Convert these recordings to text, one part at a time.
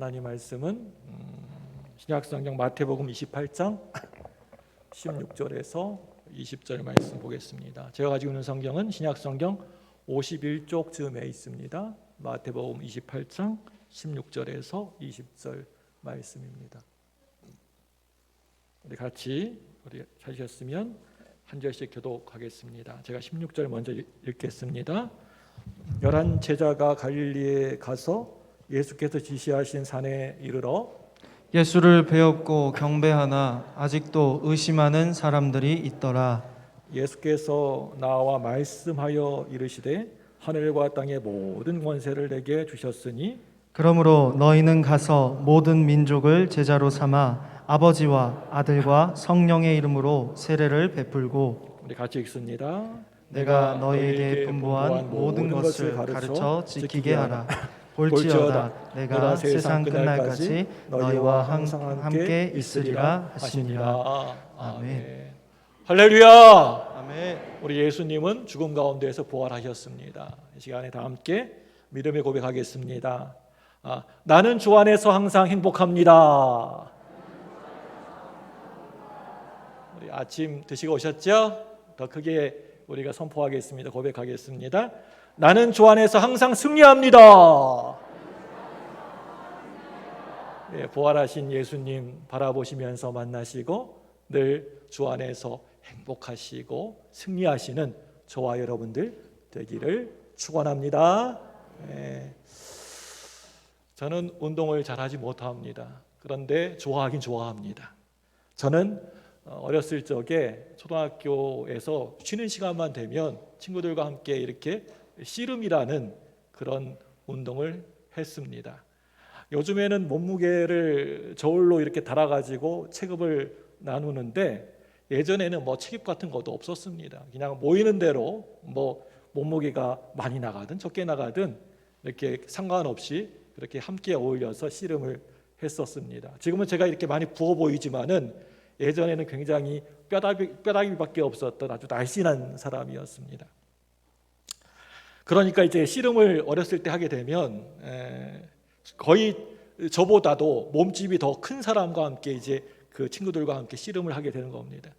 하나님 말씀은 신약성경 마태복음 28장 16절에서 20절 말씀 보겠습니다. 제가 가지고 있는 성경은 신약성경 51쪽 즈음에 있습니다. 마태복음 28장 16절에서 20절 말씀입니다. 우리 같이 찾으셨으면 한 절씩 교독하겠습니다. 제가 16절 먼저 읽겠습니다. 11 제자가 갈릴리에 가서 예수께서 지시하신 산에 이르러 예수를 배웠고 경배하나 아직도 의심하는 사람들이 있더라. 예수께서 나와 말씀하여 이르시되 하늘과 땅의 모든 권세를 내게 주셨으니 그러므로 너희는 가서 모든 민족을 제자로 삼아 아버지와 아들과 성령의 이름으로 세례를 베풀고 우리 같이 읽습니다. 내가 너희에게 분부한 모든 것을 가르쳐 지키게 하라. 볼지어다 내가 세상 끝날까지 너희와 항상 함께 있으리라 하시니라. 아멘. 할렐루야. 아멘. 우리 예수님은 죽음 가운데에서 부활하셨습니다. 이 시간에 다 함께 믿음의 고백하겠습니다. 나는 주 안에서 항상 행복합니다. 우리 아침 드시고 오셨죠? 더 크게 우리가 선포하겠습니다. 고백하겠습니다. 나는 주 안에서 항상 승리합니다. 네, 부활하신 예수님 바라보시면서 만나시고 늘 주 안에서 행복하시고 승리하시는 저와 여러분들 되기를 축원합니다. 네. 저는 운동을 잘하지 못합니다. 그런데 좋아하긴 좋아합니다. 저는 어렸을 적에 초등학교에서 쉬는 시간만 되면 친구들과 함께 이렇게 씨름이라는 그런 운동을 했습니다. 요즘에는 몸무게를 저울로 이렇게 달아가지고 체급을 나누는데 예전에는 체급 같은 것도 없었습니다. 그냥 모이는 대로 몸무게가 많이 나가든 적게 나가든 이렇게 상관없이 그렇게 함께 어울려서 씨름을 했었습니다. 지금은 제가 이렇게 많이 부어 보이지만은 예전에는 굉장히 뼈다귀밖에 없었던 아주 날씬한 사람이었습니다. 그러니까 이제 씨름을 어렸을 때 하게 되면 거의 저보다도 몸집이 더 큰 사람과 함께 이제 그 친구들과 함께 씨름을 하게 되는 겁니다.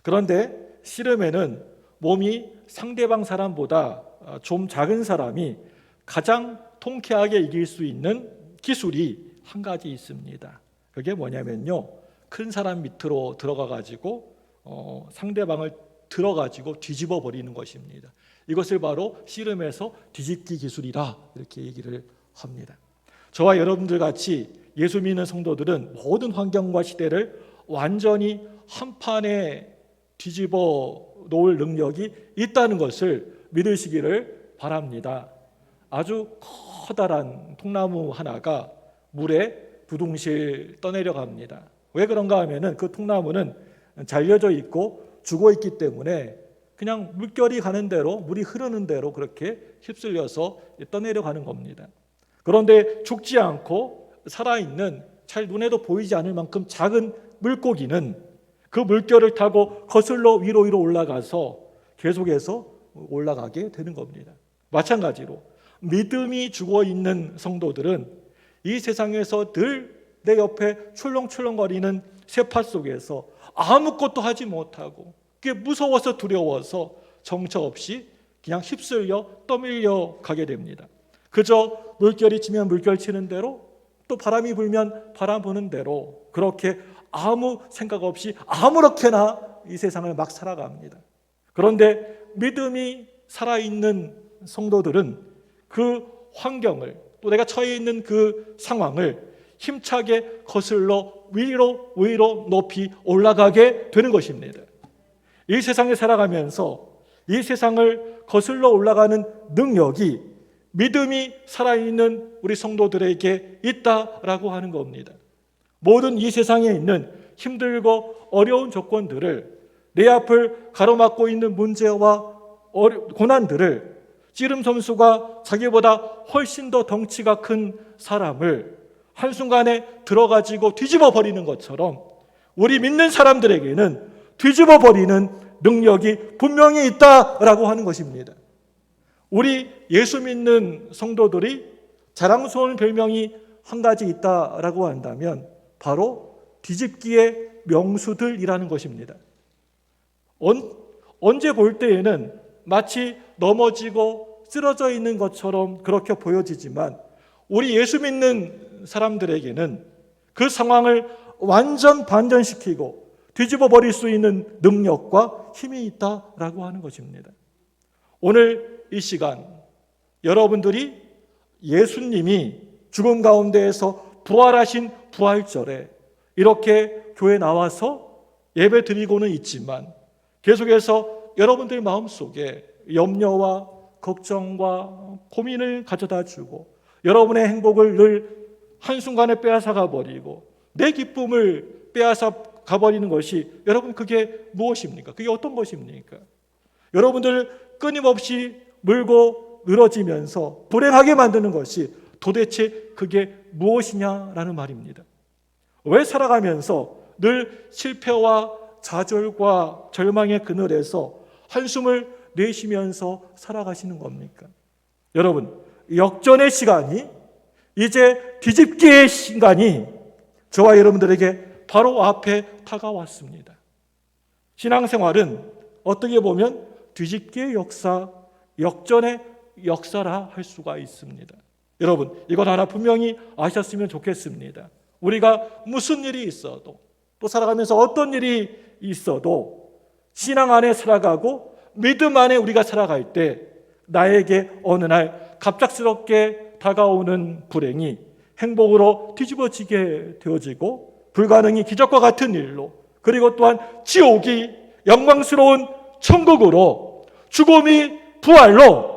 그런데 씨름에는 몸이 상대방 사람보다 좀 작은 사람이 가장 통쾌하게 이길 수 있는 기술이 한 가지 있습니다. 그게 뭐냐면요, 큰 사람 밑으로 들어가 가지고 상대방을 들어 가지고 뒤집어 버리는 것입니다. 이것을 바로 씨름에서 뒤집기 기술이라 이렇게 얘기를 합니다. 저와 여러분들 같이 예수 믿는 성도들은 모든 환경과 시대를 완전히 한 판에 뒤집어 놓을 능력이 있다는 것을 믿으시기를 바랍니다. 아주 커다란 통나무 하나가 물에 두둥실 떠내려갑니다. 왜 그런가 하면은 그 통나무는 잘려져 있고 죽어 있기 때문에 그냥 물결이 가는 대로, 물이 흐르는 대로 그렇게 휩쓸려서 떠내려가는 겁니다. 그런데 죽지 않고 살아있는, 잘 눈에도 보이지 않을 만큼 작은 물고기는 그 물결을 타고 거슬러 위로 올라가서 계속해서 올라가게 되는 겁니다. 마찬가지로 믿음이 죽어있는 성도들은 이 세상에서 늘 내 옆에 출렁출렁거리는 세파 속에서 아무것도 하지 못하고 그게 무서워서 두려워서 정처 없이 그냥 휩쓸려 떠밀려 가게 됩니다. 그저 물결이 치면 물결 치는 대로, 또 바람이 불면 바람 부는 대로 그렇게 아무 생각 없이 아무렇게나 이 세상을 막 살아갑니다. 그런데 믿음이 살아있는 성도들은 그 환경을, 또 내가 처해 있는 그 상황을 힘차게 거슬러 위로 높이 올라가게 되는 것입니다. 이 세상에 살아가면서 이 세상을 거슬러 올라가는 능력이 믿음이 살아있는 우리 성도들에게 있다라고 하는 겁니다. 모든 이 세상에 있는 힘들고 어려운 조건들을, 내 앞을 가로막고 있는 문제와 고난들을, 씨름선수가 자기보다 훨씬 더 덩치가 큰 사람을 한순간에 들어가지고 뒤집어 버리는 것처럼 우리 믿는 사람들에게는 뒤집어 버리는 능력이 분명히 있다라고 하는 것입니다. 우리 예수 믿는 성도들이 자랑스러운 별명이 한 가지 있다라고 한다면 바로 뒤집기의 명수들이라는 것입니다. 언제 볼 때에는 마치 넘어지고 쓰러져 있는 것처럼 그렇게 보여지지만 우리 예수 믿는 사람들에게는 그 상황을 완전 반전시키고 뒤집어 버릴 수 있는 능력과 힘이 있다라고 하는 것입니다. 오늘 이 시간 여러분들이 예수님이 죽음 가운데에서 부활하신 부활절에 이렇게 교회 나와서 예배 드리고는 있지만 계속해서 여러분들 마음속에 염려와 걱정과 고민을 가져다 주고 여러분의 행복을 늘 한순간에 빼앗아가 버리고 내 기쁨을 빼앗아 가버리는 것이 여러분 그게 무엇입니까? 그게 어떤 것입니까? 여러분들 끊임없이 물고 늘어지면서 불행하게 만드는 것이 도대체 그게 무엇이냐라는 말입니다. 왜 살아가면서 늘 실패와 좌절과 절망의 그늘에서 한숨을 내쉬면서 살아가시는 겁니까? 여러분, 역전의 시간이 이제 뒤집기의 시간이 저와 여러분들에게 바로 앞에 다가왔습니다. 신앙생활은 어떻게 보면 뒤집기의 역사, 역전의 역사라 할 수가 있습니다. 여러분, 이것 하나 분명히 아셨으면 좋겠습니다. 우리가 무슨 일이 있어도 또 살아가면서 어떤 일이 있어도 신앙 안에 살아가고 믿음 안에 우리가 살아갈 때 나에게 어느 날 갑작스럽게 다가오는 불행이 행복으로 뒤집어지게 되어지고 불가능이 기적과 같은 일로 그리고 또한 지옥이 영광스러운 천국으로 죽음이 부활로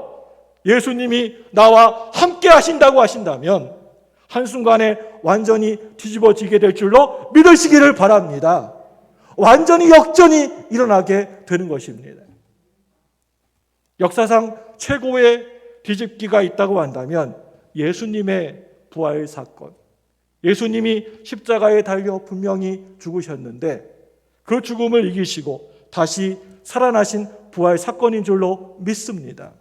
예수님이 나와 함께 하신다고 하신다면 한순간에 완전히 뒤집어지게 될 줄로 믿으시기를 바랍니다. 완전히 역전이 일어나게 되는 것입니다. 역사상 최고의 뒤집기가 있다고 한다면 예수님의 부활 사건. 예수님이 십자가에 달려 분명히 죽으셨는데 그 죽음을 이기시고 다시 살아나신 부활 사건인 줄로 믿습니다.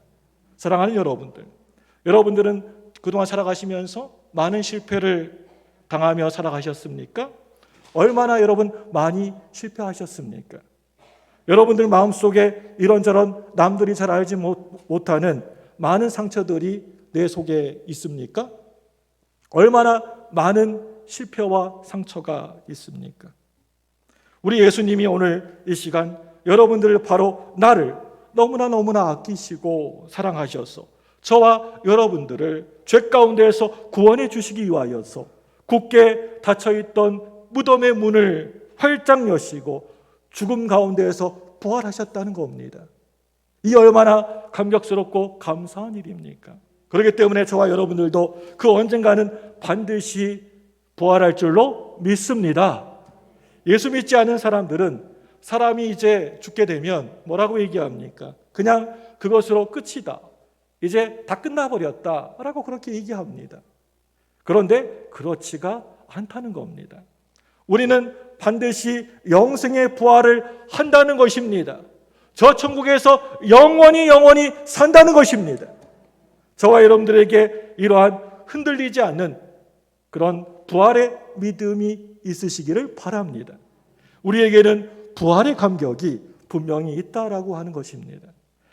사랑하는 여러분들, 여러분들은 그동안 살아가시면서 많은 실패를 당하며 살아가셨습니까? 얼마나 여러분 많이 실패하셨습니까? 여러분들 마음속에 이런저런 남들이 잘 알지 못하는 많은 상처들이 내 속에 있습니까? 얼마나 많은 실패와 상처가 있습니까? 우리 예수님이 오늘 이 시간 여러분들을 바로 나를 너무나 아끼시고 사랑하셔서 저와 여러분들을 죄 가운데에서 구원해 주시기 위하여서 굳게 닫혀있던 무덤의 문을 활짝 여시고 죽음 가운데에서 부활하셨다는 겁니다. 이 얼마나 감격스럽고 감사한 일입니까? 그렇기 때문에 저와 여러분들도 그 언젠가는 반드시 부활할 줄로 믿습니다. 예수 믿지 않은 사람들은 사람이 이제 죽게 되면 뭐라고 얘기합니까? 그냥 그것으로 끝이다. 이제 다 끝나버렸다 라고 그렇게 얘기합니다. 그런데 그렇지가 않다는 겁니다. 우리는 반드시 영생의 부활을 한다는 것입니다. 저 천국에서 영원히 산다는 것입니다. 저와 여러분들에게 이러한 흔들리지 않는 그런 부활의 믿음이 있으시기를 바랍니다. 우리에게는 부활의 감격이 분명히 있다라고 하는 것입니다.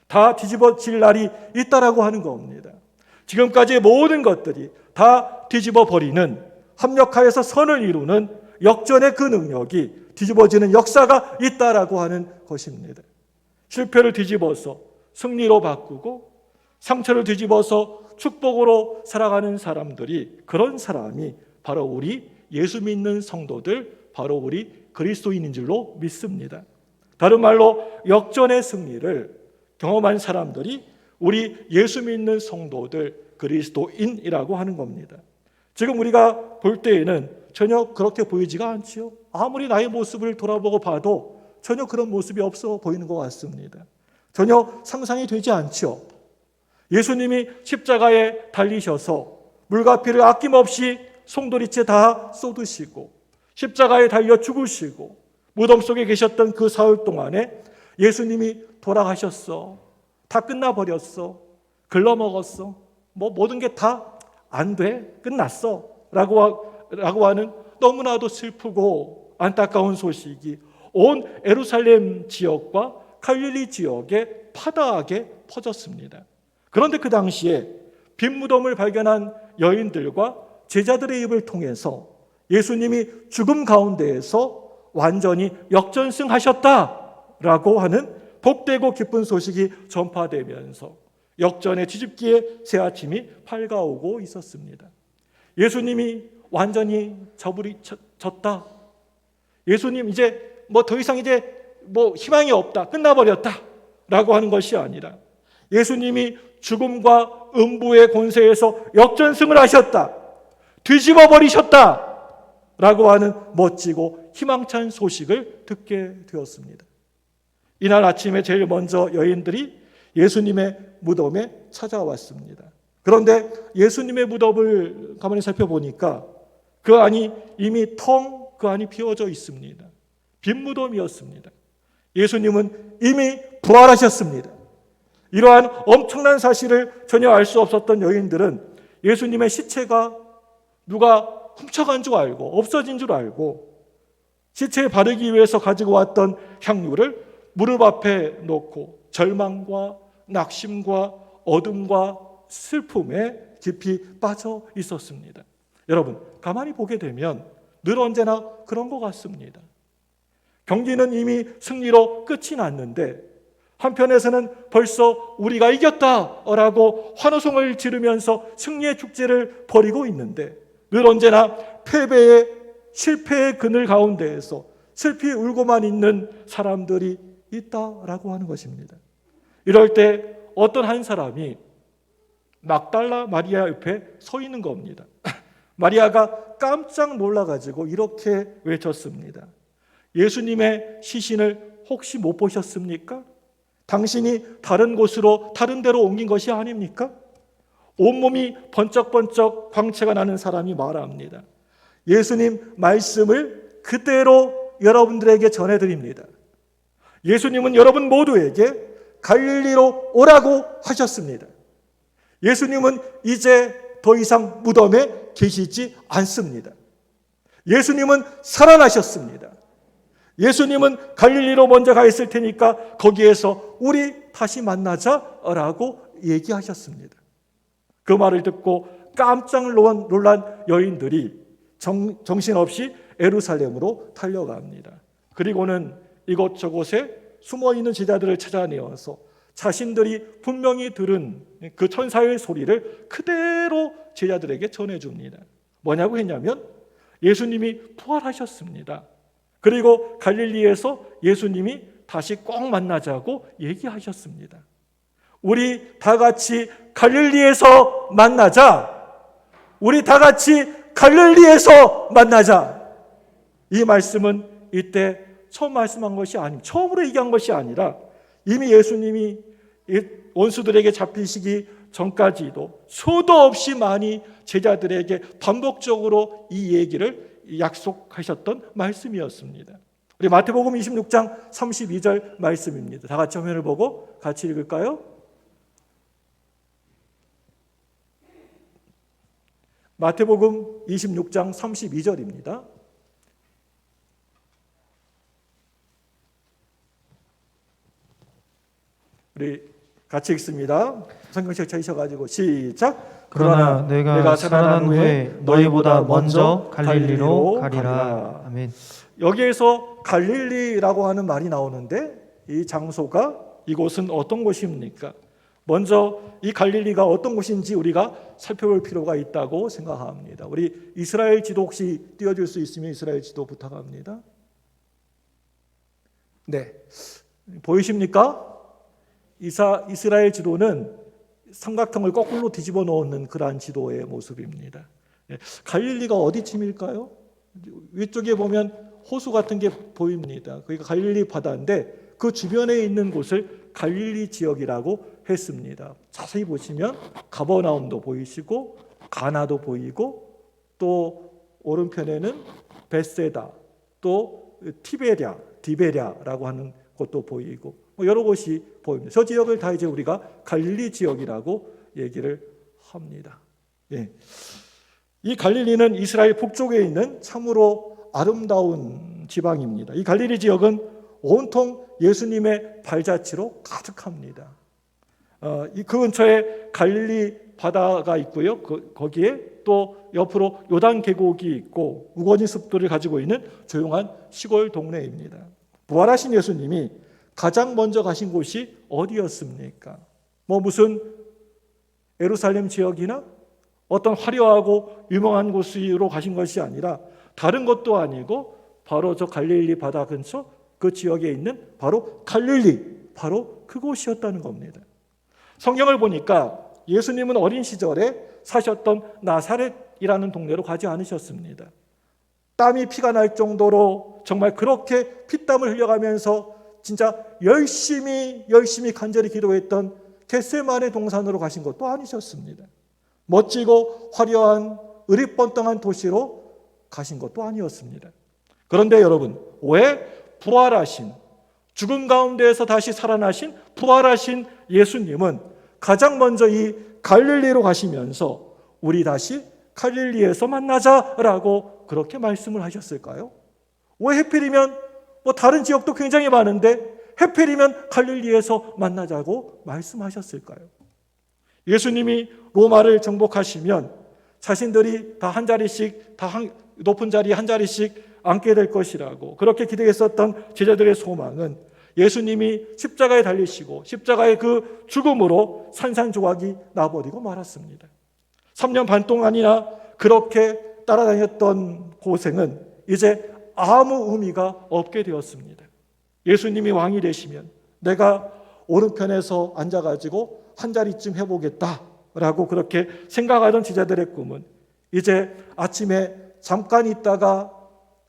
다 뒤집어질 날이 있다라고 하는 겁니다. 지금까지의 모든 것들이 다 뒤집어 버리는 합력하여서 선을 이루는 역전의 그 능력이 뒤집어지는 역사가 있다라고 하는 것입니다. 실패를 뒤집어서 승리로 바꾸고 상처를 뒤집어서 축복으로 살아가는 사람들이 그런 사람이 바로 우리 예수 믿는 성도들, 바로 우리 그리스도인인 줄로 믿습니다. 다른 말로 역전의 승리를 경험한 사람들이 우리 예수 믿는 성도들, 그리스도인이라고 하는 겁니다. 지금 우리가 볼 때에는 전혀 그렇게 보이지가 않지요. 아무리 나의 모습을 돌아보고 봐도 전혀 그런 모습이 없어 보이는 것 같습니다. 전혀 상상이 되지 않지요. 예수님이 십자가에 달리셔서 물과 피를 아낌없이 송두리째 다 쏟으시고 십자가에 달려 죽으시고 무덤 속에 계셨던 그 사흘 동안에 예수님이 돌아가셨어. 다 끝나버렸어. 글러먹었어. 모든 게 다 안 돼. 끝났어. 라고 하는 너무나도 슬프고 안타까운 소식이 온 예루살렘 지역과 갈릴리 지역에 파다하게 퍼졌습니다. 그런데 그 당시에 빈 무덤을 발견한 여인들과 제자들의 입을 통해서 예수님이 죽음 가운데에서 완전히 역전승하셨다라고 하는 복되고 기쁜 소식이 전파되면서 역전의 뒤집기에 새아침이 밝아오고 있었습니다. 예수님이 완전히 졌다. 예수님 이제 더 이상 희망이 없다. 끝나버렸다라고 하는 것이 아니라 예수님이 죽음과 음부의 권세에서 역전승을 하셨다. 뒤집어 버리셨다라고 하는 멋지고 희망찬 소식을 듣게 되었습니다. 이날 아침에 제일 먼저 여인들이 예수님의 무덤에 찾아왔습니다. 그런데 예수님의 무덤을 가만히 살펴보니까 그 안이 이미 그 안이 비어져 있습니다. 빈 무덤이었습니다. 예수님은 이미 부활하셨습니다. 이러한 엄청난 사실을 전혀 알 수 없었던 여인들은 예수님의 시체가 누가 훔쳐간 줄 알고 없어진 줄 알고 시체에 바르기 위해서 가지고 왔던 향유를 무릎 앞에 놓고 절망과 낙심과 어둠과 슬픔에 깊이 빠져 있었습니다. 여러분, 가만히 보게 되면 늘 언제나 그런 것 같습니다. 경기는 이미 승리로 끝이 났는데 한편에서는 벌써 우리가 이겼다라고 환호성을 지르면서 승리의 축제를 벌이고 있는데 늘 언제나 패배의 실패의 그늘 가운데에서 슬피 울고만 있는 사람들이 있다라고 하는 것입니다. 이럴 때 어떤 한 사람이 막달라 마리아 옆에 서 있는 겁니다. 마리아가 깜짝 놀라가지고 이렇게 외쳤습니다. 예수님의 시신을 혹시 못 보셨습니까? 당신이 다른 곳으로 다른 데로 옮긴 것이 아닙니까? 온몸이 번쩍번쩍 광채가 나는 사람이 말합니다. 예수님 말씀을 그대로 여러분들에게 전해드립니다. 예수님은 여러분 모두에게 갈릴리로 오라고 하셨습니다. 예수님은 이제 더 이상 무덤에 계시지 않습니다. 예수님은 살아나셨습니다. 예수님은 갈릴리로 먼저 가 있을 테니까 거기에서 우리 다시 만나자라고 얘기하셨습니다. 그 말을 듣고 깜짝 놀란 여인들이 정신없이 예루살렘으로 달려갑니다. 그리고는 이곳저곳에 숨어있는 제자들을 찾아내어서 자신들이 분명히 들은 그 천사의 소리를 그대로 제자들에게 전해줍니다. 뭐냐고 했냐면 예수님이 부활하셨습니다. 그리고 갈릴리에서 예수님이 다시 꼭 만나자고 얘기하셨습니다. 우리 다 같이 갈릴리에서 만나자. 우리 다 같이 갈릴리에서 만나자. 이 말씀은 이때 처음 말씀한 것이 처음으로 얘기한 것이 아니라 이미 예수님이 원수들에게 잡히시기 전까지도 수도 없이 많이 제자들에게 반복적으로 이 얘기를 약속하셨던 말씀이었습니다. 우리 마태복음 26장 32절 말씀입니다. 다 같이 화면을 보고 같이 읽을까요? 마태복음 26장 32절입니다. 우리 같이 읽습니다. 성경책 찾으셔가지고 시작. 그러나 내가 살아난 후에 너희보다 먼저 갈릴리로 가리라. 아멘. 여기에서 갈릴리라고 하는 말이 나오는데 이 장소가 이곳은 어떤 곳입니까? 먼저 이 갈릴리가 어떤 곳인지 우리가 살펴볼 필요가 있다고 생각합니다. 우리 이스라엘 지도 혹시 띄워줄 수 있으면 이스라엘 지도 부탁합니다. 네, 보이십니까? 이스라엘 지도는 삼각형을 거꾸로 뒤집어 놓는 그러한 지도의 모습입니다. 갈릴리가 어디쯤일까요? 위쪽에 보면 호수 같은 게 보입니다. 그러니까 갈릴리 바다인데 그 주변에 있는 곳을 갈릴리 지역이라고 했습니다. 자세히 보시면 가버나움도 보이시고 가나도 보이고 또 오른편에는 베세다 또 디베랴라고 하는 곳도 보이고 여러 곳이 보입니다. 저 지역을 다 이제 우리가 갈릴리 지역이라고 얘기를 합니다. 예. 이 갈릴리는 이스라엘 북쪽에 있는 참으로 아름다운 지방입니다. 이 갈릴리 지역은 온통 예수님의 발자취로 가득합니다. 그 근처에 갈릴리 바다가 있고요. 거기에 또 옆으로 요단 계곡이 있고 우거진 습도를 가지고 있는 조용한 시골 동네입니다. 부활하신 예수님이 가장 먼저 가신 곳이 어디였습니까? 무슨 예루살렘 지역이나 어떤 화려하고 유명한 곳으로 가신 것이 아니라 다른 것도 아니고 바로 저 갈릴리 바다 근처 그 지역에 있는 바로 갈릴리, 바로 그곳이었다는 겁니다. 성경을 보니까 예수님은 어린 시절에 사셨던 나사렛이라는 동네로 가지 않으셨습니다. 땀이 피가 날 정도로 정말 그렇게 피땀을 흘려가면서 진짜 열심히 간절히 기도했던 겟세마네 동산으로 가신 것도 아니셨습니다. 멋지고 화려한 으리번땅한 도시로 가신 것도 아니었습니다. 그런데 여러분, 왜 부활하신, 죽음 가운데에서 다시 살아나신 부활하신 예수님은 가장 먼저 이 갈릴리로 가시면서 우리 다시 갈릴리에서 만나자라고 그렇게 말씀을 하셨을까요? 왜 하필이면 다른 지역도 굉장히 많은데 하필이면 갈릴리에서 만나자고 말씀하셨을까요? 예수님이 로마를 정복하시면 자신들이 다 한 자리씩, 높은 자리에 한 자리씩 앉게 될 것이라고 그렇게 기대했었던 제자들의 소망은 예수님이 십자가에 달리시고 십자가의 그 죽음으로 산산조각이 나버리고 말았습니다. 3년 반 동안이나 그렇게 따라다녔던 고생은 이제 아무 의미가 없게 되었습니다. 예수님이 왕이 되시면 내가 오른편에서 앉아가지고 한 자리쯤 해보겠다라고 그렇게 생각하던 제자들의 꿈은 이제 아침에 잠깐 있다가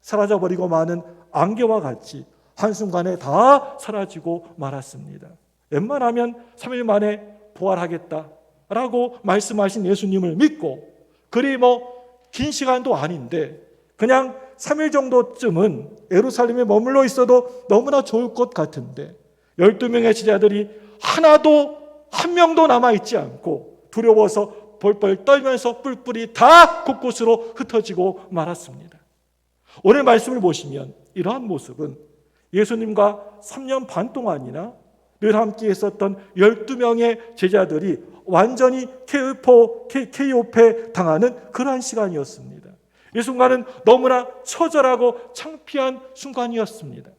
사라져버리고 마는 안개와 같이 한순간에 다 사라지고 말았습니다. 웬만하면 3일 만에 부활하겠다라고 말씀하신 예수님을 믿고 그리 긴 시간도 아닌데 그냥 3일 정도쯤은 예루살렘에 머물러 있어도 너무나 좋을 것 같은데 12명의 제자들이 한 명도 남아있지 않고 두려워서 벌벌 떨면서 뿔뿔이 다 곳곳으로 흩어지고 말았습니다. 오늘 말씀을 보시면 이러한 모습은 예수님과 3년 반 동안이나 늘 함께 있었던 12명의 제자들이 완전히 케이오페 당하는 그러한 시간이었습니다. 이 순간은 너무나 처절하고 창피한 순간이었습니다.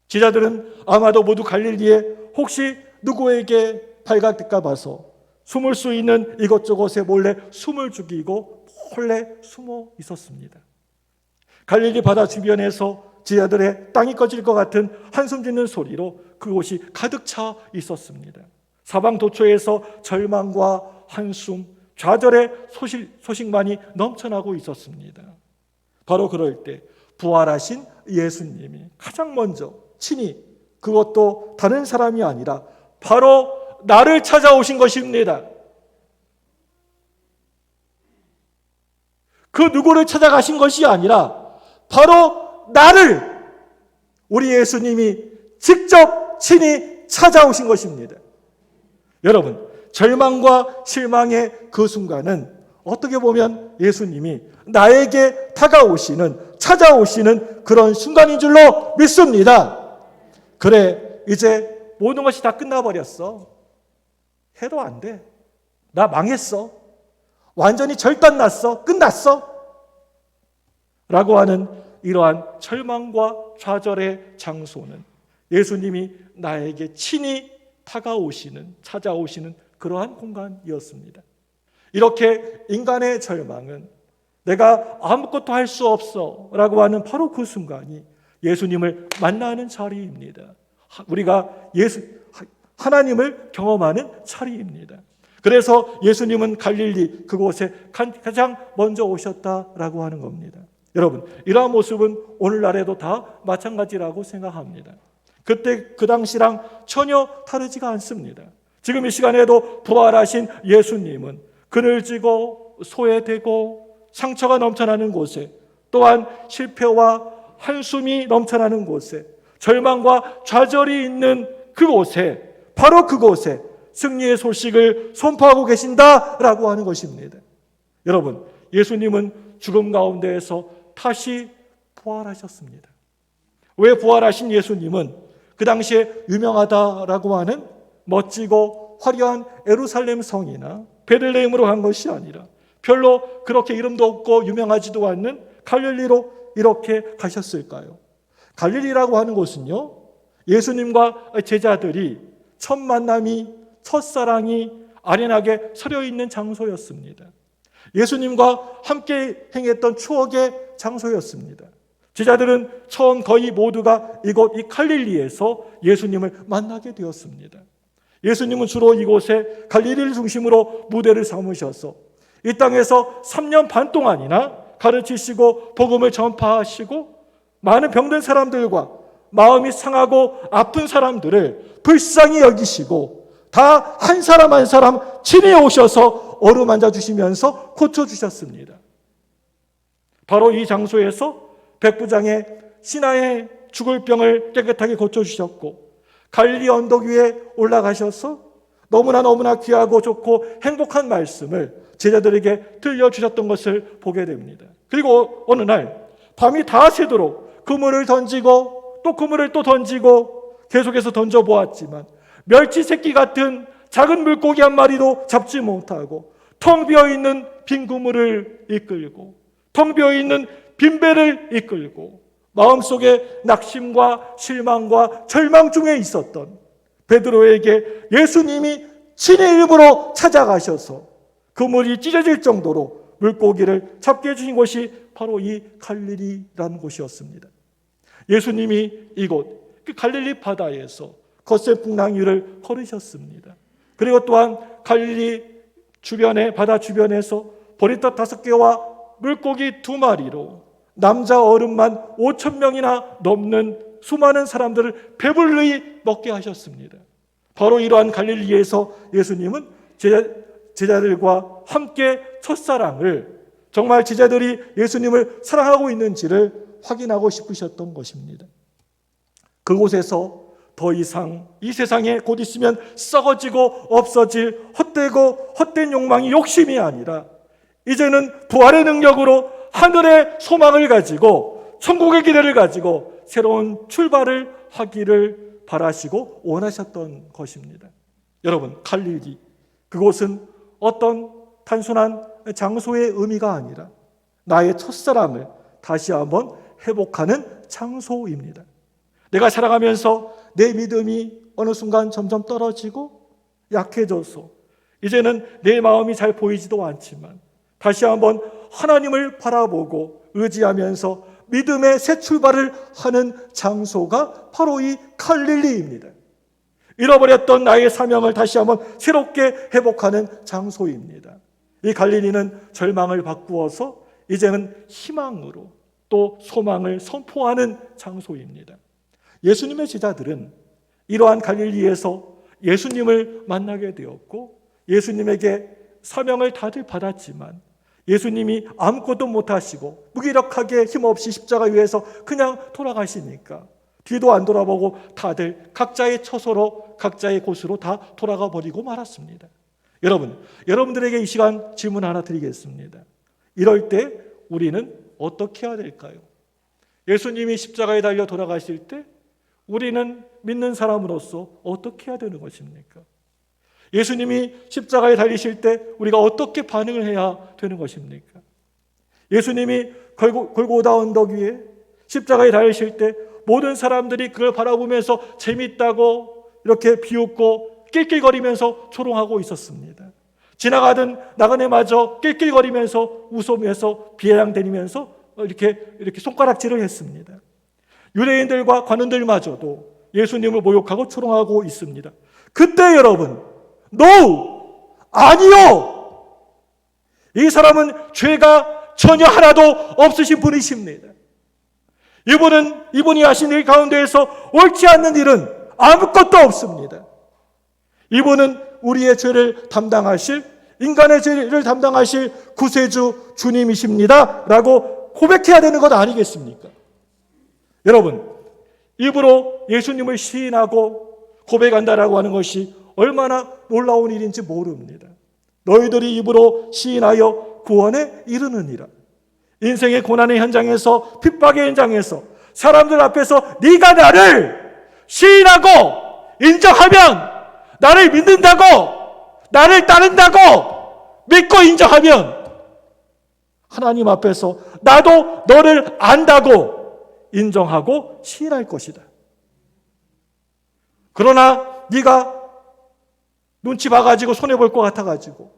제자들은 아마도 모두 갈릴리에 혹시 누구에게 발각될까 봐서 숨을 수 있는 이것저것에 몰래 숨을 죽이고 몰래 숨어 있었습니다. 갈릴리 바다 주변에서 제자들의 땅이 꺼질 것 같은 한숨 짓는 소리로 그곳이 가득 차 있었습니다. 사방 도처에서 절망과 한숨, 좌절의 소식만이 넘쳐나고 있었습니다. 바로 그럴 때 부활하신 예수님이 가장 먼저 친히, 그것도 다른 사람이 아니라 바로 나를 찾아오신 것입니다. 그 누구를 찾아가신 것이 아니라 바로 나를 우리 예수님이 직접 친히 찾아오신 것입니다. 여러분, 절망과 실망의 그 순간은 어떻게 보면 예수님이 나에게 다가오시는, 찾아오시는 그런 순간인 줄로 믿습니다. 그래, 이제 모든 것이 다 끝나버렸어. 해도 안 돼. 나 망했어. 완전히 절단났어. 끝났어. 라고 하는 이러한 절망과 좌절의 장소는 예수님이 나에게 친히 다가오시는, 찾아오시는 그러한 공간이었습니다. 이렇게 인간의 절망은 내가 아무것도 할 수 없어 라고 하는 바로 그 순간이 예수님을 만나는 자리입니다. 우리가 하나님을 경험하는 자리입니다. 그래서 예수님은 갈릴리 그곳에 가장 먼저 오셨다라고 하는 겁니다. 여러분, 이러한 모습은 오늘날에도 다 마찬가지라고 생각합니다. 그때 그 당시랑 전혀 다르지가 않습니다. 지금 이 시간에도 부활하신 예수님은 그늘지고 소외되고 상처가 넘쳐나는 곳에, 또한 실패와 한숨이 넘쳐나는 곳에, 절망과 좌절이 있는 그곳에, 바로 그곳에 승리의 소식을 선포하고 계신다라고 하는 것입니다. 여러분, 예수님은 죽음 가운데에서 다시 부활하셨습니다. 왜 부활하신 예수님은 그 당시에 유명하다라고 하는 멋지고 화려한 예루살렘 성이나 베들레헴으로 간 것이 아니라 별로 그렇게 이름도 없고 유명하지도 않는 갈릴리로 이렇게 가셨을까요? 갈릴리라고 하는 곳은요, 예수님과 제자들이 첫 만남이, 첫사랑이 아련하게 서려 있는 장소였습니다. 예수님과 함께 행했던 추억의 장소였습니다. 제자들은 처음 거의 모두가 이곳 이 갈릴리에서 예수님을 만나게 되었습니다. 예수님은 주로 이곳에 갈릴리를 중심으로 무대를 삼으셔서 이 땅에서 3년 반 동안이나 가르치시고 복음을 전파하시고 많은 병든 사람들과 마음이 상하고 아픈 사람들을 불쌍히 여기시고 다 한 사람 한 사람 친히 오셔서 어루만져 주시면서 고쳐주셨습니다. 바로 이 장소에서 백부장의 신하의 죽을 병을 깨끗하게 고쳐주셨고 갈릴리 언덕 위에 올라가셔서 너무나 귀하고 좋고 행복한 말씀을 제자들에게 들려주셨던 것을 보게 됩니다. 그리고 어느 날 밤이 다 새도록 그물을 던지고 또 그물을 또 던지고 계속해서 던져보았지만 멸치 새끼 같은 작은 물고기 한 마리도 잡지 못하고 텅 비어있는 빈 그물을 이끌고 텅 비어있는 빈 배를 이끌고 마음속에 낙심과 실망과 절망 중에 있었던 베드로에게 예수님이 친히 일부러 찾아가셔서 그물이 찢어질 정도로 물고기를 잡게 해주신 곳이 바로 이 갈릴리라는 곳이었습니다. 예수님이 이곳 그 갈릴리 바다에서 겉세 풍랑 위를 걸으셨습니다. 그리고 또한 갈릴리 주변에 바다 주변에서 보리떡 5개와 물고기 2마리로 남자 어른만 5,000명이나 넘는 수많은 사람들을 배불리 먹게 하셨습니다. 바로 이러한 갈릴리에서 예수님은 제자들과 함께 첫사랑을, 정말 제자들이 예수님을 사랑하고 있는지를 확인하고 싶으셨던 것입니다. 그곳에서 더 이상 이 세상에 곧 있으면 썩어지고 없어질 헛되고 헛된 욕망이 욕심이 아니라 이제는 부활의 능력으로 하늘의 소망을 가지고 천국의 기대를 가지고 새로운 출발을 하기를 바라시고 원하셨던 것입니다. 여러분, 갈릴리, 그곳은 어떤 단순한 장소의 의미가 아니라 나의 첫사랑을 다시 한번 회복하는 장소입니다. 내가 살아가면서 내 믿음이 어느 순간 점점 떨어지고 약해져서 이제는 내 마음이 잘 보이지도 않지만 다시 한번 하나님을 바라보고 의지하면서 믿음의 새 출발을 하는 장소가 바로 이 갈릴리입니다. 잃어버렸던 나의 사명을 다시 한번 새롭게 회복하는 장소입니다. 이 갈릴리는 절망을 바꾸어서 이제는 희망으로 또 소망을 선포하는 장소입니다. 예수님의 제자들은 이러한 갈릴리에서 예수님을 만나게 되었고 예수님에게 사명을 다들 받았지만 예수님이 아무것도 못하시고 무기력하게 힘없이 십자가 위에서 그냥 돌아가시니까 뒤도 안 돌아보고 다들 각자의 처소로 각자의 곳으로 다 돌아가 버리고 말았습니다. 여러분들에게 이 시간 질문 하나 드리겠습니다. 이럴 때 우리는 어떻게 해야 될까요? 예수님이 십자가에 달려 돌아가실 때 우리는 믿는 사람으로서 어떻게 해야 되는 것입니까? 예수님이 십자가에 달리실 때 우리가 어떻게 반응을 해야 되는 것입니까? 예수님이 골고다 언덕 위에 십자가에 달리실 때 모든 사람들이 그걸 바라보면서 재밌다고 이렇게 비웃고 낄낄거리면서 조롱하고 있었습니다. 지나가던 나그네마저 낄낄거리면서 웃으면서 비아냥대리면서 이렇게 손가락질을 했습니다. 유대인들과 관원들마저도 예수님을 모욕하고 조롱하고 있습니다. 그때 여러분, No! 아니요! 이 사람은 죄가 전혀 하나도 없으신 분이십니다. 이분이 하신 일 가운데에서 옳지 않는 일은 아무것도 없습니다. 이분은 우리의 죄를 담당하실, 인간의 죄를 담당하실 구세주 주님이십니다 라고 고백해야 되는 것 아니겠습니까? 여러분, 입으로 예수님을 시인하고 고백한다라고 하는 것이 얼마나 놀라운 일인지 모릅니다. 너희들이 입으로 시인하여 구원에 이르느니라. 인생의 고난의 현장에서, 핍박의 현장에서 사람들 앞에서 네가 나를 시인하고 인정하면, 나를 믿는다고, 나를 따른다고 믿고 인정하면 하나님 앞에서 나도 너를 안다고 인정하고 시인할 것이다. 그러나 네가 눈치 봐가지고 손해볼 것 같아가지고,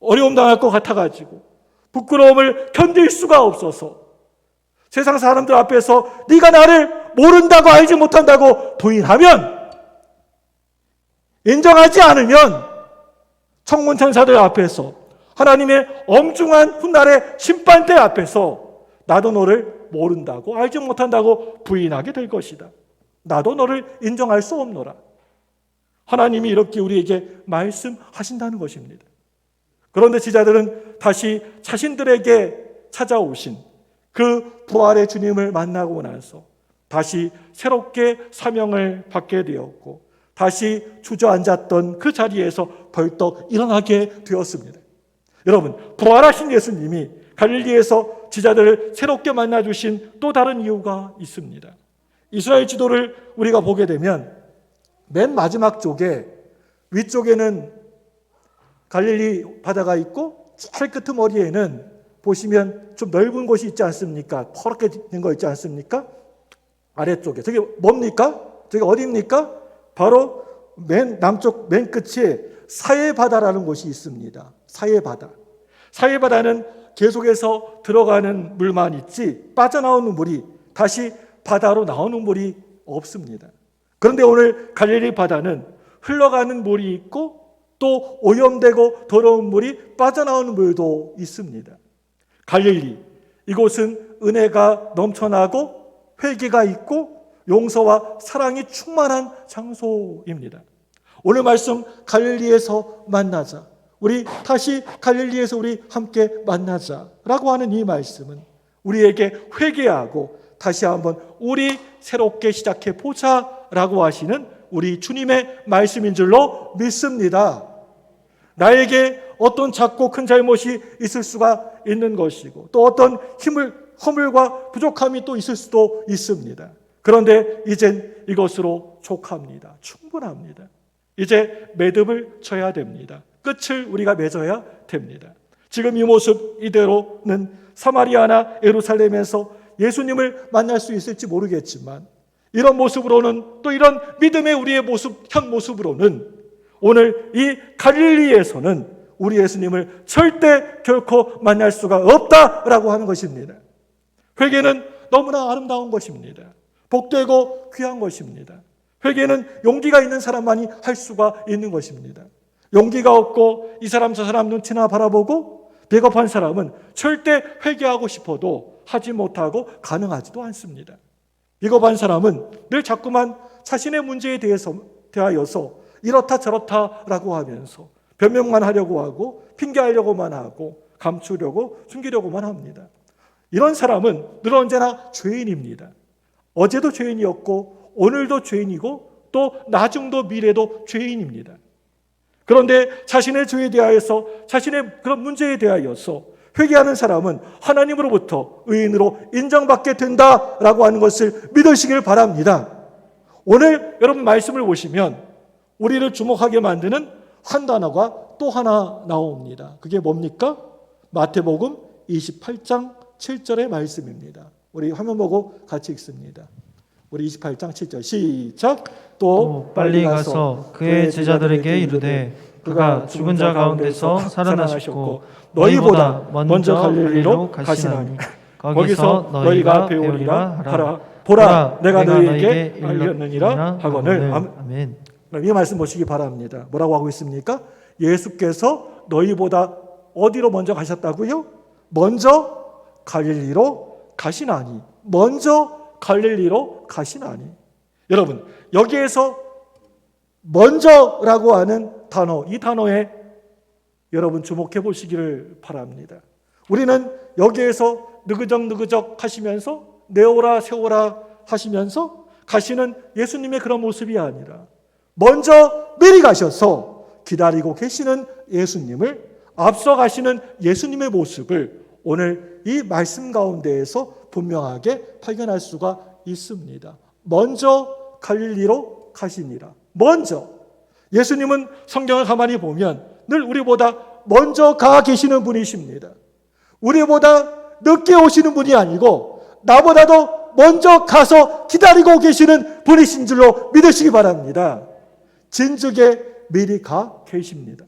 어려움 당할 것 같아가지고, 부끄러움을 견딜 수가 없어서 세상 사람들 앞에서 네가 나를 모른다고, 알지 못한다고 부인하면, 인정하지 않으면 천군 천사들 앞에서, 하나님의 엄중한 훗날의 심판대 앞에서 나도 너를 모른다고, 알지 못한다고 부인하게 될 것이다. 나도 너를 인정할 수 없노라. 하나님이 이렇게 우리에게 말씀하신다는 것입니다. 그런데 제자들은 다시 자신들에게 찾아오신 그 부활의 주님을 만나고 나서 다시 새롭게 사명을 받게 되었고, 다시 주저앉았던 그 자리에서 벌떡 일어나게 되었습니다. 여러분, 부활하신 예수님이 갈릴리에서 제자들을 새롭게 만나주신 또 다른 이유가 있습니다. 이스라엘 지도를 우리가 보게 되면 맨 마지막 쪽에, 위쪽에는 갈릴리 바다가 있고 제일 끄트머리에는 보시면 좀 넓은 곳이 있지 않습니까? 퍼렇게 된 거 있지 않습니까? 아래쪽에. 저게 뭡니까? 저게 어디입니까? 바로 맨 남쪽 맨 끝에 사해바다라는 곳이 있습니다. 사해바다. 사해바다는 계속해서 들어가는 물만 있지 빠져나오는 물이, 다시 바다로 나오는 물이 없습니다. 그런데 오늘 갈릴리 바다는 흘러가는 물이 있고 또 오염되고 더러운 물이 빠져나오는 물도 있습니다. 갈릴리, 이곳은 은혜가 넘쳐나고 회개가 있고 용서와 사랑이 충만한 장소입니다. 오늘 말씀 갈릴리에서 만나자, 우리 다시 갈릴리에서 우리 함께 만나자라고 하는 이 말씀은 우리에게 회개하고 다시 한번 우리 새롭게 시작해 보자라고 하시는 우리 주님의 말씀인 줄로 믿습니다. 나에게 어떤 작고 큰 잘못이 있을 수가 있는 것이고, 또 어떤 허물과 부족함이 또 있을 수도 있습니다. 그런데 이젠 이것으로 족합니다. 충분합니다. 이제 매듭을 쳐야 됩니다. 끝을 우리가 맺어야 됩니다. 지금 이 모습 이대로는 사마리아나 예루살렘에서 예수님을 만날 수 있을지 모르겠지만, 이런 모습으로는, 또 이런 믿음의 우리의 모습, 현 모습으로는 오늘 이 갈릴리에서는 우리 예수님을 절대 결코 만날 수가 없다라고 하는 것입니다. 회개는 너무나 아름다운 것입니다. 복되고 귀한 것입니다. 회개는 용기가 있는 사람만이 할 수가 있는 것입니다. 용기가 없고 이 사람 저 사람 눈치나 바라보고 비겁한 사람은 절대 회개하고 싶어도 하지 못하고 가능하지도 않습니다. 비겁한 사람은 늘 자꾸만 자신의 문제에 대하여서 이렇다 저렇다라고 하면서 변명만 하려고 하고 핑계하려고만 하고 감추려고 숨기려고만 합니다. 이런 사람은 늘 언제나 죄인입니다. 어제도 죄인이었고 오늘도 죄인이고 또 나중도 미래도 죄인입니다. 그런데 자신의 죄에 대하여서, 자신의 그런 문제에 대하여서 회개하는 사람은 하나님으로부터 의인으로 인정받게 된다라고 하는 것을 믿으시길 바랍니다. 오늘 여러분 말씀을 보시면 우리를 주목하게 만드는 한 단어가 또 하나 나옵니다. 그게 뭡니까? 마태복음 28장 7절의 말씀입니다. 우리 화면 보고 같이 읽습니다. 우리 28장 7절 시작. 또 빨리 가서 그의 제자들에게 이르되 그가 죽은 자 가운데서 살아나셨고 너희보다 먼저 갈릴리로 가시나니 거기서 너희가 배우리라 하라. 보라 내가 너희에게 알렸느니라 하거늘. 아멘. 이 말씀 보시기 바랍니다. 뭐라고 하고 있습니까? 예수께서 너희보다 어디로 먼저 가셨다고요? 먼저 갈릴리로 가시나니. 먼저 갈릴리로 가시나니. 여러분, 여기에서 먼저라고 하는 단어, 이 단어에 여러분 주목해 보시기를 바랍니다. 우리는 여기에서 느그적 하시면서 내오라 세오라 하시면서 가시는 예수님의 그런 모습이 아니라 먼저 미리 가셔서 기다리고 계시는 예수님을 앞서가시는 예수님의 모습을 오늘 이 말씀 가운데에서 분명하게 발견할 수가 있습니다. 먼저 갈릴리로 가시니라. 먼저. 예수님은 성경을 가만히 보면 늘 우리보다 먼저 가 계시는 분이십니다. 우리보다 늦게 오시는 분이 아니고 나보다도 먼저 가서 기다리고 계시는 분이신 줄로 믿으시기 바랍니다. 진즉에 미리 가 계십니다.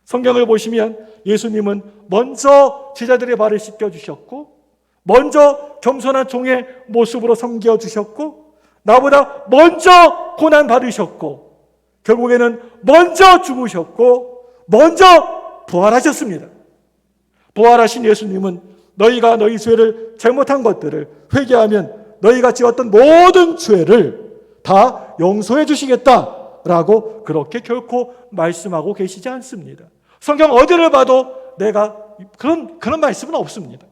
성경을 보시면 예수님은 먼저 제자들의 발을 씻겨주셨고, 먼저 겸손한 종의 모습으로 섬겨주셨고, 나보다 먼저 고난 받으셨고, 결국에는 먼저 죽으셨고, 먼저 부활하셨습니다. 부활하신 예수님은 너희가 너희 죄를 잘못한 것들을 회개하면 너희가 지었던 모든 죄를 다 용서해 주시겠다라고 그렇게 결코 말씀하고 계시지 않습니다. 성경 어디를 봐도 내가 그런 말씀은 없습니다.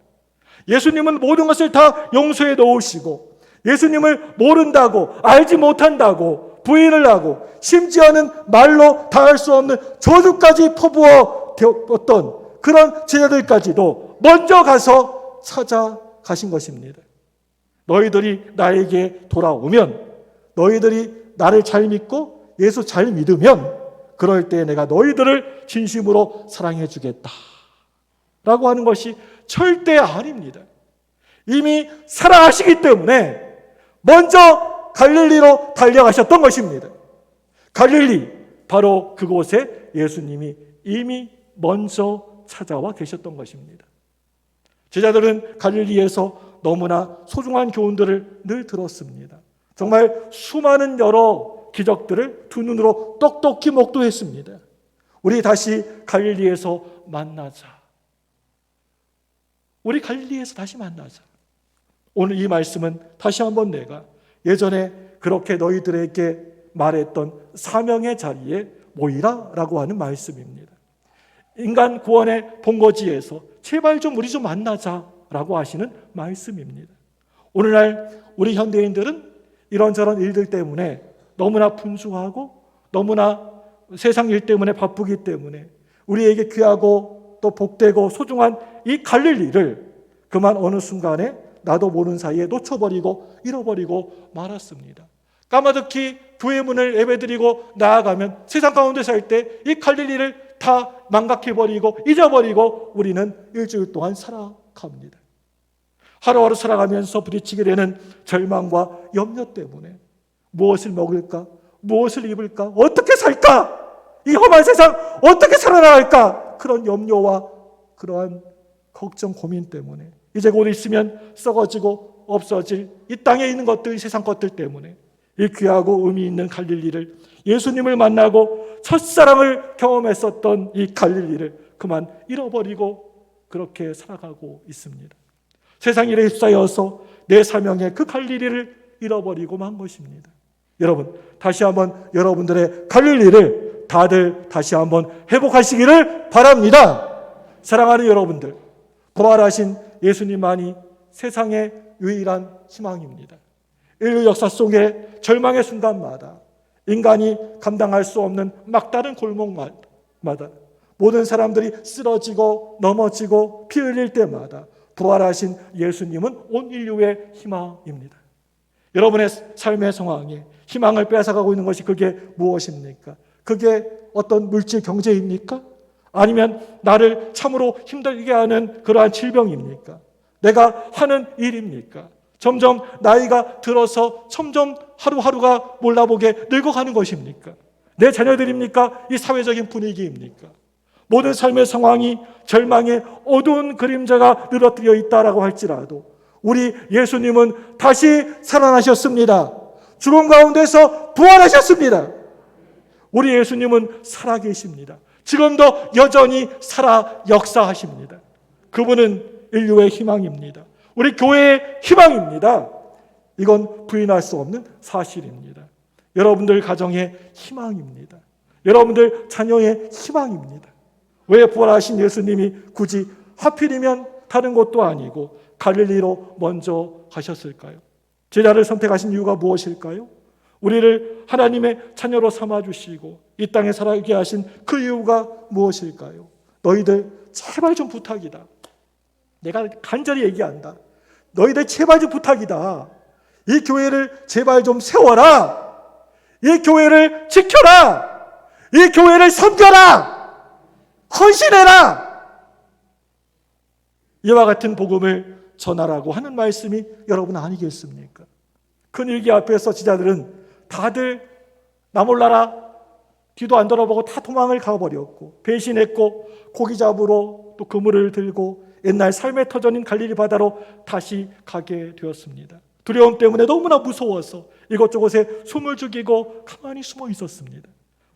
예수님은 모든 것을 다 용서해 놓으시고, 예수님을 모른다고, 알지 못한다고 부인을 하고, 심지어는 말로 다할 수 없는 저주까지 퍼부어 어떤 그런 제자들까지도 먼저 가서 찾아가신 것입니다. 너희들이 나에게 돌아오면, 너희들이 나를 잘 믿고 예수 잘 믿으면 그럴 때 내가 너희들을 진심으로 사랑해 주겠다 라고 하는 것이 절대 아닙니다. 이미 사랑하시기 때문에 먼저 갈릴리로 달려가셨던 것입니다. 갈릴리, 바로 그곳에 예수님이 이미 먼저 찾아와 계셨던 것입니다. 제자들은 갈릴리에서 너무나 소중한 교훈들을 늘 들었습니다. 정말 수많은 여러 기적들을 두 눈으로 똑똑히 목도했습니다. 우리 다시 갈릴리에서 만나자. 우리 갈릴리에서 다시 만나자. 오늘 이 말씀은 다시 한번 내가 예전에 그렇게 너희들에게 말했던 사명의 자리에 모이라 라고 하는 말씀입니다. 인간 구원의 본거지에서 제발 좀 우리 좀 만나자 라고 하시는 말씀입니다. 오늘날 우리 현대인들은 이런저런 일들 때문에 너무나 분주하고 너무나 세상 일 때문에 바쁘기 때문에 우리에게 귀하고 또 복되고 소중한 이 갈릴리를 그만 어느 순간에 나도 모르는 사이에 놓쳐버리고 잃어버리고 말았습니다. 까마득히 교회 문을 예배드리고 나아가면 세상 가운데 살 때 이 갈릴리를 다 망각해버리고 잊어버리고 우리는 일주일 동안 살아갑니다. 하루하루 살아가면서 부딪히게 되는 절망과 염려 때문에 무엇을 먹을까? 무엇을 입을까? 어떻게 살까? 이 험한 세상 어떻게 살아나갈까? 그런 염려와 그러한 걱정, 고민 때문에 이제 곧 있으면 썩어지고 없어질 이 땅에 있는 것들, 세상 것들 때문에 이 귀하고 의미 있는 갈릴리를, 예수님을 만나고 첫사랑을 경험했었던 이 갈릴리를 그만 잃어버리고 그렇게 살아가고 있습니다. 세상 일에 휩싸여서 내 사명의 그 갈릴리를 잃어버리고 만 것입니다. 여러분, 다시 한번 여러분들의 갈릴리를 다들 다시 한번 회복하시기를 바랍니다. 사랑하는 여러분들, 부활하신 예수님만이 세상의 유일한 희망입니다. 인류 역사 속에 절망의 순간마다, 인간이 감당할 수 없는 막다른 골목마다, 모든 사람들이 쓰러지고 넘어지고 피 흘릴 때마다 부활하신 예수님은 온 인류의 희망입니다. 여러분의 삶의 상황에 희망을 뺏어가고 있는 것이 그게 무엇입니까? 그게 어떤 물질 경제입니까? 아니면 나를 참으로 힘들게 하는 그러한 질병입니까? 내가 하는 일입니까? 점점 나이가 들어서 점점 하루하루가 몰라보게 늙어가는 것입니까? 내 자녀들입니까? 이 사회적인 분위기입니까? 모든 삶의 상황이 절망의 어두운 그림자가 늘어뜨려 있다라고 할지라도 우리 예수님은 다시 살아나셨습니다. 죽음 가운데서 부활하셨습니다. 우리 예수님은 살아계십니다. 지금도 여전히 살아 역사하십니다. 그분은 인류의 희망입니다. 우리 교회의 희망입니다. 이건 부인할 수 없는 사실입니다. 여러분들 가정의 희망입니다. 여러분들 자녀의 희망입니다. 왜 부활하신 예수님이 굳이 하필이면 다른 곳도 아니고 갈릴리로 먼저 가셨을까요? 제자를 선택하신 이유가 무엇일까요? 우리를 하나님의 자녀로 삼아주시고 이 땅에 살아가게 하신 그 이유가 무엇일까요? 너희들 제발 좀 부탁이다. 내가 간절히 얘기한다. 너희들 제발 좀 부탁이다. 이 교회를 제발 좀 세워라. 이 교회를 지켜라. 이 교회를 섬겨라. 헌신해라. 이와 같은 복음을 전하라고 하는 말씀이 여러분 아니겠습니까? 큰 위기 앞에서 지자들은 다들 나 몰라라 뒤도 안 돌아보고 다 도망을 가버렸고 배신했고 고기 잡으러 또 그물을 들고 옛날 삶의 터전인 갈릴리 바다로 다시 가게 되었습니다. 두려움 때문에 너무나 무서워서 이곳저곳에 숨을 죽이고 가만히 숨어 있었습니다.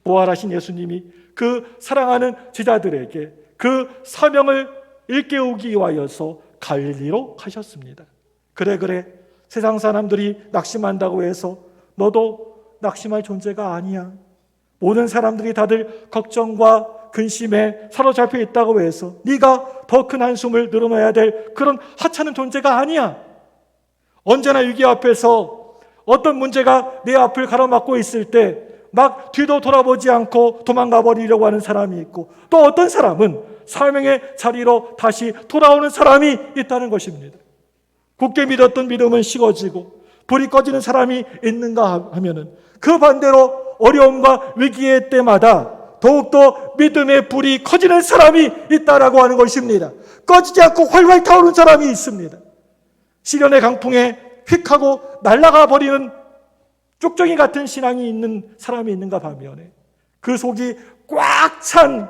부활하신 예수님이 그 사랑하는 제자들에게 그 사명을 일깨우기 위하여서 갈릴리로 가셨습니다. 그래 세상 사람들이 낙심한다고 해서 너도 낙심할 존재가 아니야. 모든 사람들이 다들 걱정과 근심에 사로잡혀 있다고 해서 네가 더 큰 한숨을 늘어놔야 될 그런 하찮은 존재가 아니야. 언제나 위기 앞에서 어떤 문제가 내 앞을 가로막고 있을 때 막 뒤도 돌아보지 않고 도망가 버리려고 하는 사람이 있고 또 어떤 사람은 사명의 자리로 다시 돌아오는 사람이 있다는 것입니다. 굳게 믿었던 믿음은 식어지고 불이 꺼지는 사람이 있는가 하면은 그 반대로 어려움과 위기의 때마다 더욱더 믿음의 불이 커지는 사람이 있다라고 하는 것입니다. 꺼지지 않고 활활 타오르는 사람이 있습니다. 시련의 강풍에 휙 하고 날아가 버리는 쪽정이 같은 신앙이 있는 사람이 있는가 반면에 그 속이 꽉 찬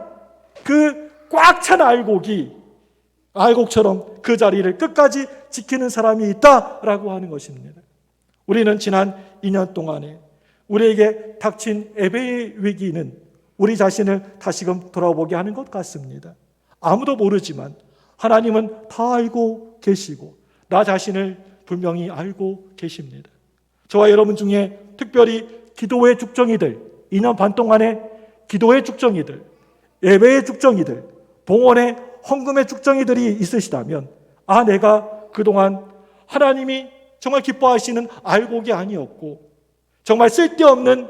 알곡처럼 그 자리를 끝까지 지키는 사람이 있다라고 하는 것입니다. 우리는 지난 2년 동안에 우리에게 닥친 예배의 위기는 우리 자신을 다시금 돌아보게 하는 것 같습니다. 아무도 모르지만 하나님은 다 알고 계시고 나 자신을 분명히 알고 계십니다. 저와 여러분 중에 특별히 기도의 죽정이들, 2년 반 동안의 기도의 죽정이들, 예배의 죽정이들, 봉헌의 헌금의 죽정이들이 있으시다면 내가 그동안 하나님이 정말 기뻐하시는 알곡이 아니었고 정말 쓸데없는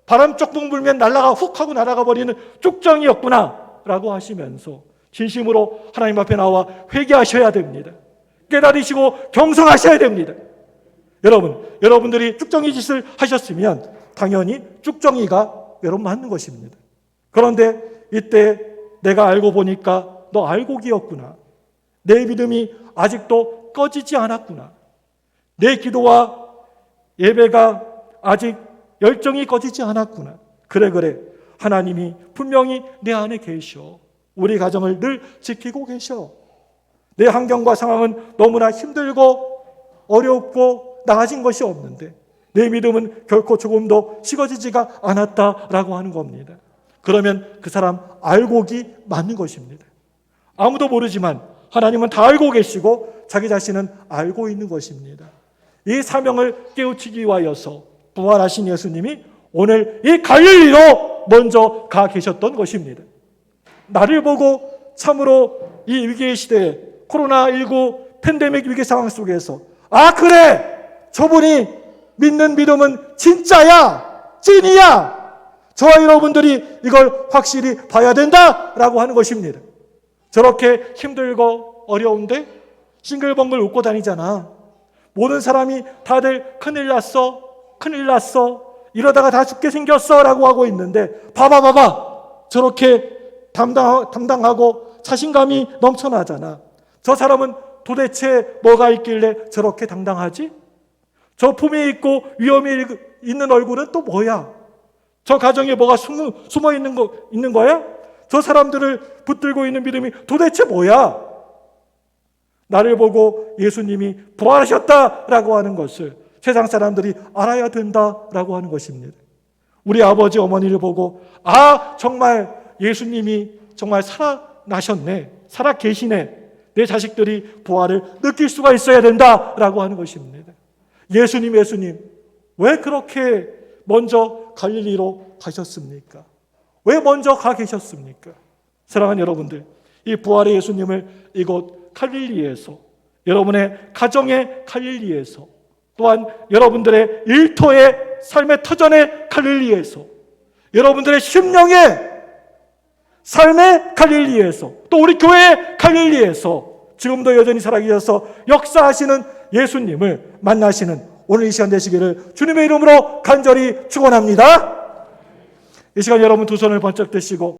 바람 조금 불면 훅 하고 날아가 버리는 쭉정이었구나 라고 하시면서 진심으로 하나님 앞에 나와 회개하셔야 됩니다. 깨달으시고 경성하셔야 됩니다. 여러분들이 쭉정이 짓을 하셨으면 당연히 쭉정이가 여러분 맞는 것입니다. 그런데 이때 내가 알고 보니까 너 알곡이었구나. 내 믿음이 아직도 꺼지지 않았구나. 내 기도와 예배가 아직 열정이 꺼지지 않았구나. 그래. 하나님이 분명히 내 안에 계셔. 우리 가정을 늘 지키고 계셔. 내 환경과 상황은 너무나 힘들고 어렵고 나아진 것이 없는데 내 믿음은 결코 조금도 식어지지가 않았다라고 하는 겁니다. 그러면 그 사람 알곡이 맞는 것입니다. 아무도 모르지만 하나님은 다 알고 계시고 자기 자신은 알고 있는 것입니다. 이 사명을 깨우치기 위하여서 부활하신 예수님이 오늘 이 갈릴리로 먼저 가 계셨던 것입니다. 나를 보고 참으로 이 위기의 시대에 코로나19 팬데믹 위기 상황 속에서 그래! 저분이 믿는 믿음은 진짜야! 찐이야! 저와 여러분들이 이걸 확실히 봐야 된다라고 하는 것입니다. 저렇게 힘들고 어려운데 싱글벙글 웃고 다니잖아. 모든 사람이 다들 큰일 났어 이러다가 다 죽게 생겼어 라고 하고 있는데 봐봐 저렇게 담당하고 자신감이 넘쳐나잖아. 저 사람은 도대체 뭐가 있길래 저렇게 당당하지? 저 품위 있고 위험이 있는 얼굴은 또 뭐야? 저 가정에 뭐가 숨어 있는 거야? 저 사람들을 붙들고 있는 믿음이 도대체 뭐야? 나를 보고 예수님이 부활하셨다라고 하는 것을 세상 사람들이 알아야 된다라고 하는 것입니다. 우리 아버지 어머니를 보고 정말 예수님이 정말 살아나셨네, 살아계시네, 내 자식들이 부활을 느낄 수가 있어야 된다라고 하는 것입니다. 예수님 왜 그렇게 먼저 갈릴리로 가셨습니까? 왜 먼저 가 계셨습니까? 사랑하는 여러분들, 이 부활의 예수님을 이곳 갈릴리에서, 여러분의 가정의 갈릴리에서, 또한 여러분들의 일터의 삶의 터전의 갈릴리에서, 여러분들의 심령의 삶의 갈릴리에서 또 우리 교회의 갈릴리에서 지금도 여전히 살아계셔서 역사하시는 예수님을 만나시는 오늘 이 시간 되시기를 주님의 이름으로 간절히 축원합니다. 이 시간 여러분 두 손을 번쩍 드시고